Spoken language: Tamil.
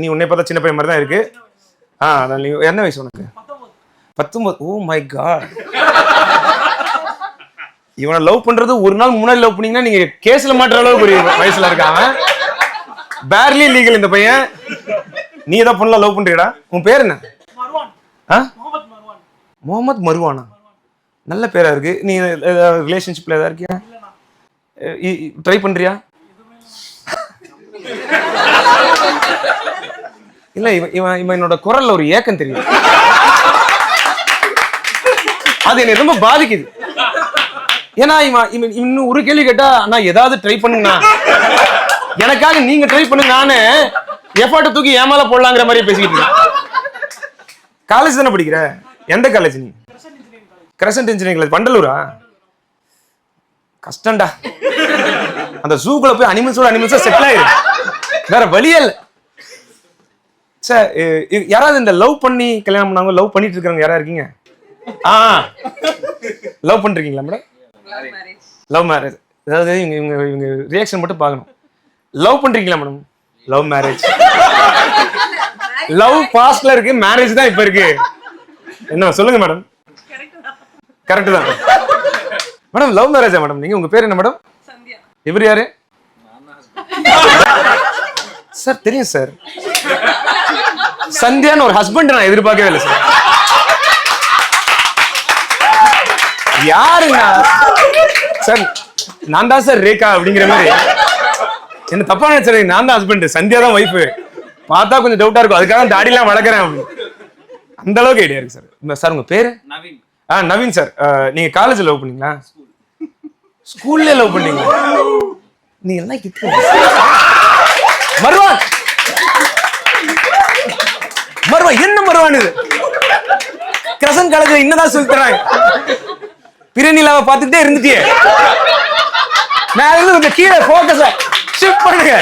நீ உன்னை பார்த்தா சின்ன பையன் மாதிரி தான் இருக்கு. நீ என்ன வயசு உனக்கு? 19. Oh my god. இவனை லவ் பண்றது ஒரு நாள் முன்னாடி லவ் பண்ணீங்கன்னா நீங்க கேஸ்ல மாட்டுற அளவுக்கு ஒரு வயசுல இருக்காங்க. பேர்லி லீகல் இந்த பையன். நீ ஏதாவது பொண்ணு லவ் பண்றீடா? உன் பேர் என்ன? முகமது மருவானா? நல்ல பேரா இருக்கு. நீ ரிலேஷன்ஷிப்ல ஏதாவது இருக்கியா? ட்ரை பண்றியா? இல்ல இவன் என்னோட குரல்ல ஒரு ஏக்கம் தெரியும். அது என்னை ரொம்ப பாதிக்குது. ஏன்னா இவன் இன்னும் ஒரு கேள்வி கேட்டா நான் ஏதாவது ட்ரை பண்ணுங்க, எனக்காக நீங்க ட்ரை பண்ணுங்க, நானு எஃபர்ட் தூக்கி ஏமால போடலாங்கிற மாதிரி பேசிக்கிட்டு இருக்கேன். காலேஜ் தானே படிக்கிற? எந்த காலேஜ் நீ? Crescent engineering college. வண்டலூரா? கஷ்டம்டா. அந்த ஜூக்குள்ள போய் அனிமல்ஸா செட்டில் ஆயிரு, வேற வழியே இல்லை. சார் யாராவது இந்த லவ் பண்ணி கல்யாணம் பண்ணாங்க, லவ் பண்ணிட்டு இருக்காங்க யாரா இருக்கீங்க? லவ் பண்ணிருக்கீங்களா மேடம்? Love marriage. அதாவது இவங்க ரியாக்ஷன் மட்டும் பார்க்கணும். லவ் பண்றீங்களா மேடம்? Love marriage. லவ் பாஸ்ட்ல இருக்கு, மேரேஜ் தான் இப்ப இருக்கு. என்ன சொல்லுங்க மேடம்? கரெக்ட் தான் மேடம். லவ் மேரேஜா மேடம்? நீங்க உங்க பேர் என்ன மேடம்? இவர் யாரு சார்? தெரியும் சார். சந்தியான்னு ஒரு ஹஸ்பண்ட் நான் எதிர்பார்க்கவே இல்லை சார். யாருங்க சார்? நான் தான் சார் ரேகா அப்படிங்கிற மாதிரி. என்ன தப்பா நினைச்சது? நான் தான் ஹஸ்பண்ட், சந்தியா தான் ஒய்ஃப். பார்த்தா கொஞ்சம் டவுட்டா இருக்கும், அதுக்காக தாடிலாம் வளர்க்குறேன். அந்த அளவுக்கு ஐடியா இருக்கு சார். சார் உங்க பேரு? நவீன். நவீன் சார். நீங்க காலேஜ் லவ் பண்ணீங்களா? ஸ்கூல்ல லவ் பண்ணீங்களா? நீங்க எல்லாம் கிட்ட மருவான் என்ன மருவான் இது? கிரசன் காலேஜ் என்னதான் சொல்லி தராங்க? பிரநிலாவை பார்த்துட்டே இருந்துட்டியே. நான் கொஞ்சம் கீழே போக்கஸ ஷிஃப்ட் பண்ணுங்க.